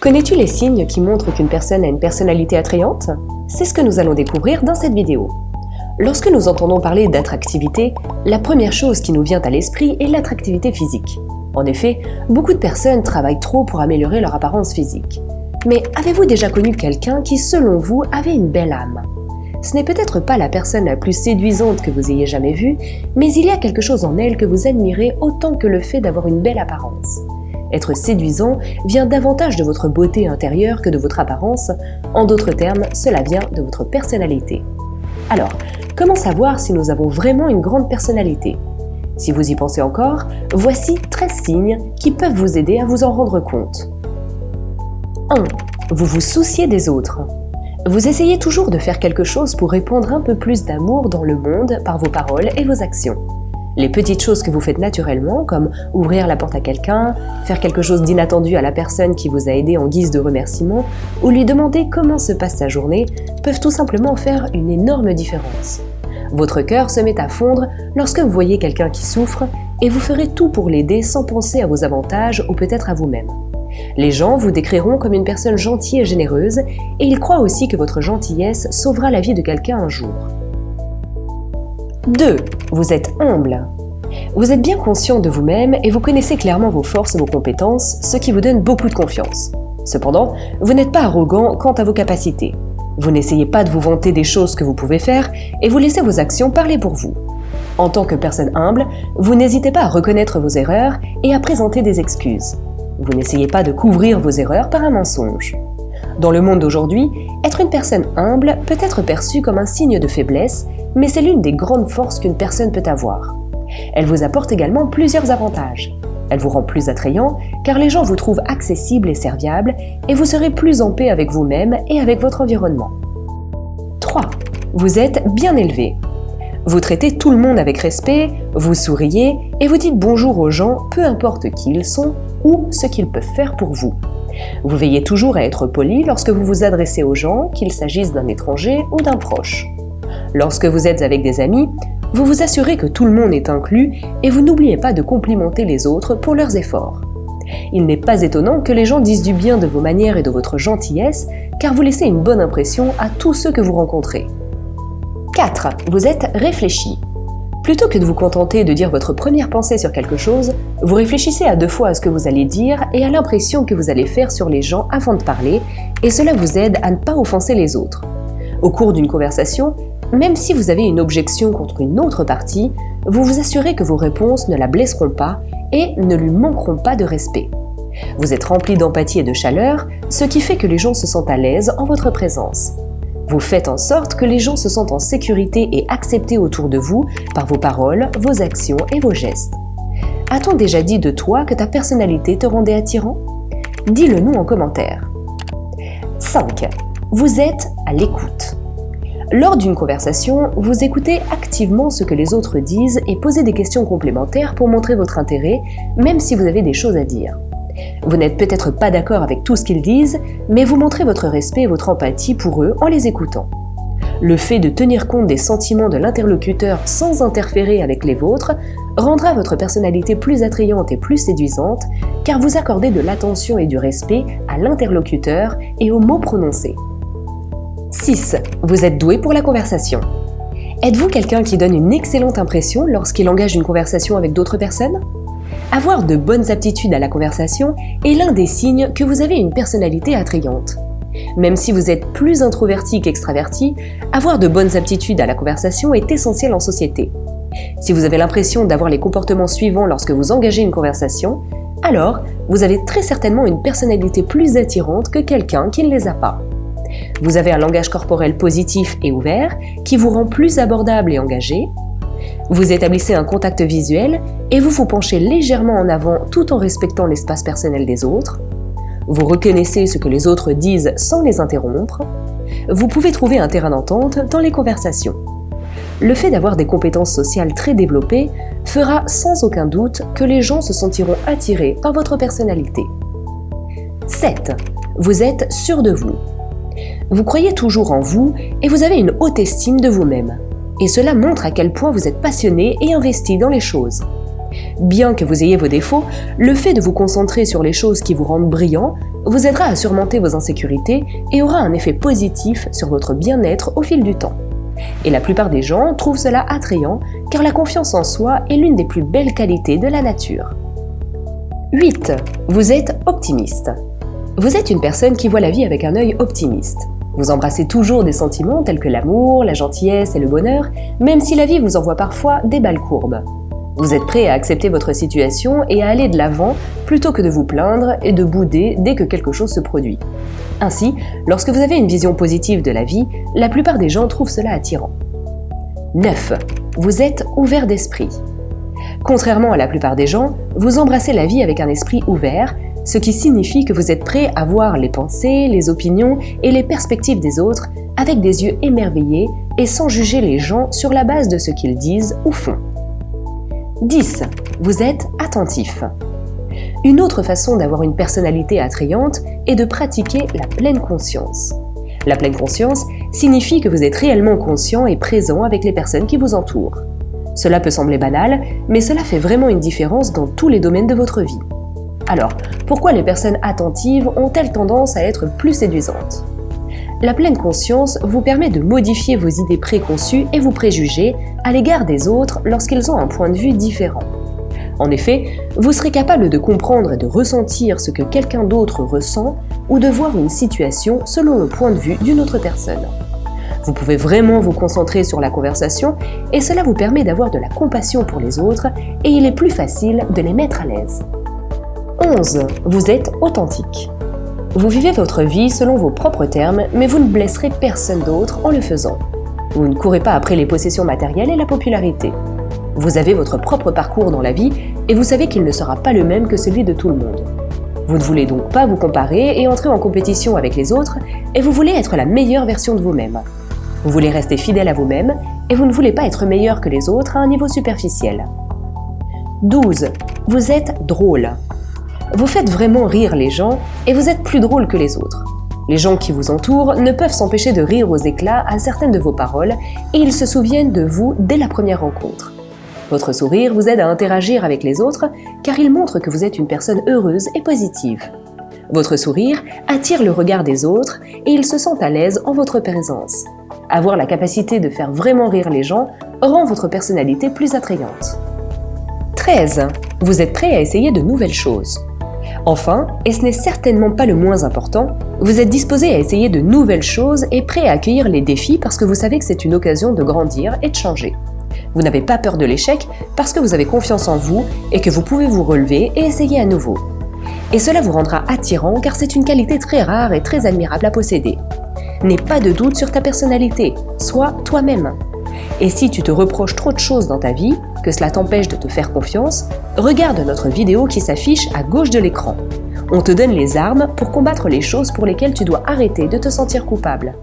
Connais-tu les signes qui montrent qu'une personne a une personnalité attrayante? C'est ce que nous allons découvrir dans cette vidéo. Lorsque nous entendons parler d'attractivité, la première chose qui nous vient à l'esprit est l'attractivité physique. En effet, beaucoup de personnes travaillent trop pour améliorer leur apparence physique. Mais avez-vous déjà connu quelqu'un qui, selon vous, avait une belle âme? Ce n'est peut-être pas la personne la plus séduisante que vous ayez jamais vue, mais il y a quelque chose en elle que vous admirez autant que le fait d'avoir une belle apparence. Être séduisant vient davantage de votre beauté intérieure que de votre apparence. En d'autres termes, cela vient de votre personnalité. Alors, comment savoir si nous avons vraiment une grande personnalité? Si vous y pensez encore, voici 13 signes qui peuvent vous aider à vous en rendre compte. 1. Vous vous souciez des autres. Vous essayez toujours de faire quelque chose pour répandre un peu plus d'amour dans le monde par vos paroles et vos actions. Les petites choses que vous faites naturellement, comme ouvrir la porte à quelqu'un, faire quelque chose d'inattendu à la personne qui vous a aidé en guise de remerciement, ou lui demander comment se passe sa journée, peuvent tout simplement faire une énorme différence. Votre cœur se met à fondre lorsque vous voyez quelqu'un qui souffre et vous ferez tout pour l'aider sans penser à vos avantages ou peut-être à vous-même. Les gens vous décriront comme une personne gentille et généreuse et ils croient aussi que votre gentillesse sauvera la vie de quelqu'un un jour. 2. Vous êtes humble. Vous êtes bien conscient de vous-même et vous connaissez clairement vos forces et vos compétences, ce qui vous donne beaucoup de confiance. Cependant, vous n'êtes pas arrogant quant à vos capacités. Vous n'essayez pas de vous vanter des choses que vous pouvez faire et vous laissez vos actions parler pour vous. En tant que personne humble, vous n'hésitez pas à reconnaître vos erreurs et à présenter des excuses. Vous n'essayez pas de couvrir vos erreurs par un mensonge. Dans le monde d'aujourd'hui, être une personne humble peut être perçu comme un signe de faiblesse, mais c'est l'une des grandes forces qu'une personne peut avoir. Elle vous apporte également plusieurs avantages. Elle vous rend plus attrayant car les gens vous trouvent accessible et serviable et vous serez plus en paix avec vous-même et avec votre environnement. 3. Vous êtes bien élevé. Vous traitez tout le monde avec respect, vous souriez et vous dites bonjour aux gens, peu importe qui ils sont ou ce qu'ils peuvent faire pour vous. Vous veillez toujours à être poli lorsque vous vous adressez aux gens, qu'il s'agisse d'un étranger ou d'un proche. Lorsque vous êtes avec des amis, vous vous assurez que tout le monde est inclus et vous n'oubliez pas de complimenter les autres pour leurs efforts. Il n'est pas étonnant que les gens disent du bien de vos manières et de votre gentillesse, car vous laissez une bonne impression à tous ceux que vous rencontrez. 4. Vous êtes réfléchi. Plutôt que de vous contenter de dire votre première pensée sur quelque chose, vous réfléchissez à 2 fois à ce que vous allez dire et à l'impression que vous allez faire sur les gens avant de parler, et cela vous aide à ne pas offenser les autres. Au cours d'une conversation, même si vous avez une objection contre une autre partie, vous vous assurez que vos réponses ne la blesseront pas et ne lui manqueront pas de respect. Vous êtes rempli d'empathie et de chaleur, ce qui fait que les gens se sentent à l'aise en votre présence. Vous faites en sorte que les gens se sentent en sécurité et acceptés autour de vous par vos paroles, vos actions et vos gestes. A-t-on déjà dit de toi que ta personnalité te rendait attirant? Dis-le nous en commentaire. 5. Vous êtes à l'écoute. Lors d'une conversation, vous écoutez activement ce que les autres disent et posez des questions complémentaires pour montrer votre intérêt, même si vous avez des choses à dire. Vous n'êtes peut-être pas d'accord avec tout ce qu'ils disent, mais vous montrez votre respect et votre empathie pour eux en les écoutant. Le fait de tenir compte des sentiments de l'interlocuteur sans interférer avec les vôtres rendra votre personnalité plus attrayante et plus séduisante, car vous accordez de l'attention et du respect à l'interlocuteur et aux mots prononcés. 6. Vous êtes doué pour la conversation. Êtes-vous quelqu'un qui donne une excellente impression lorsqu'il engage une conversation avec d'autres personnes? Avoir de bonnes aptitudes à la conversation est l'un des signes que vous avez une personnalité attrayante. Même si vous êtes plus introverti qu'extraverti, avoir de bonnes aptitudes à la conversation est essentiel en société. Si vous avez l'impression d'avoir les comportements suivants lorsque vous engagez une conversation, alors vous avez très certainement une personnalité plus attirante que quelqu'un qui ne les a pas. Vous avez un langage corporel positif et ouvert qui vous rend plus abordable et engagé. Vous établissez un contact visuel et vous vous penchez légèrement en avant tout en respectant l'espace personnel des autres. Vous reconnaissez ce que les autres disent sans les interrompre. Vous pouvez trouver un terrain d'entente dans les conversations. Le fait d'avoir des compétences sociales très développées fera sans aucun doute que les gens se sentiront attirés par votre personnalité. 7. Vous êtes sûr de vous. Vous croyez toujours en vous et vous avez une haute estime de vous-même. Et cela montre à quel point vous êtes passionné et investi dans les choses. Bien que vous ayez vos défauts, le fait de vous concentrer sur les choses qui vous rendent brillant vous aidera à surmonter vos insécurités et aura un effet positif sur votre bien-être au fil du temps. Et la plupart des gens trouvent cela attrayant car la confiance en soi est l'une des plus belles qualités de la nature. 8. Vous êtes optimiste. Vous êtes une personne qui voit la vie avec un œil optimiste. Vous embrassez toujours des sentiments tels que l'amour, la gentillesse et le bonheur, même si la vie vous envoie parfois des balles courbes. Vous êtes prêt à accepter votre situation et à aller de l'avant plutôt que de vous plaindre et de bouder dès que quelque chose se produit. Ainsi, lorsque vous avez une vision positive de la vie, la plupart des gens trouvent cela attirant. 9. Vous êtes ouvert d'esprit. Contrairement à la plupart des gens, vous embrassez la vie avec un esprit ouvert, ce qui signifie que vous êtes prêt à voir les pensées, les opinions et les perspectives des autres avec des yeux émerveillés et sans juger les gens sur la base de ce qu'ils disent ou font. 10. Vous êtes attentif. Une autre façon d'avoir une personnalité attrayante est de pratiquer la pleine conscience. La pleine conscience signifie que vous êtes réellement conscient et présent avec les personnes qui vous entourent. Cela peut sembler banal, mais cela fait vraiment une différence dans tous les domaines de votre vie. Alors, pourquoi les personnes attentives ont-elles tendance à être plus séduisantes ? La pleine conscience vous permet de modifier vos idées préconçues et vos préjugés à l'égard des autres lorsqu'ils ont un point de vue différent. En effet, vous serez capable de comprendre et de ressentir ce que quelqu'un d'autre ressent ou de voir une situation selon le point de vue d'une autre personne. Vous pouvez vraiment vous concentrer sur la conversation et cela vous permet d'avoir de la compassion pour les autres et il est plus facile de les mettre à l'aise. 11. Vous êtes authentique. Vous vivez votre vie selon vos propres termes, mais vous ne blesserez personne d'autre en le faisant. Vous ne courez pas après les possessions matérielles et la popularité. Vous avez votre propre parcours dans la vie et vous savez qu'il ne sera pas le même que celui de tout le monde. Vous ne voulez donc pas vous comparer et entrer en compétition avec les autres et vous voulez être la meilleure version de vous-même. Vous voulez rester fidèle à vous-même et vous ne voulez pas être meilleur que les autres à un niveau superficiel. 12. Vous êtes drôle. Vous faites vraiment rire les gens et vous êtes plus drôle que les autres. Les gens qui vous entourent ne peuvent s'empêcher de rire aux éclats à certaines de vos paroles et ils se souviennent de vous dès la première rencontre. Votre sourire vous aide à interagir avec les autres car il montre que vous êtes une personne heureuse et positive. Votre sourire attire le regard des autres et ils se sentent à l'aise en votre présence. Avoir la capacité de faire vraiment rire les gens rend votre personnalité plus attrayante. 13. Vous êtes prêt à essayer de nouvelles choses. Enfin, et ce n'est certainement pas le moins important, vous êtes disposé à essayer de nouvelles choses et prêt à accueillir les défis parce que vous savez que c'est une occasion de grandir et de changer. Vous n'avez pas peur de l'échec parce que vous avez confiance en vous et que vous pouvez vous relever et essayer à nouveau. Et cela vous rendra attirant car c'est une qualité très rare et très admirable à posséder. N'aie pas de doute sur ta personnalité, sois toi-même. Et si tu te reproches trop de choses dans ta vie, que cela t'empêche de te faire confiance, regarde notre vidéo qui s'affiche à gauche de l'écran. On te donne les armes pour combattre les choses pour lesquelles tu dois arrêter de te sentir coupable.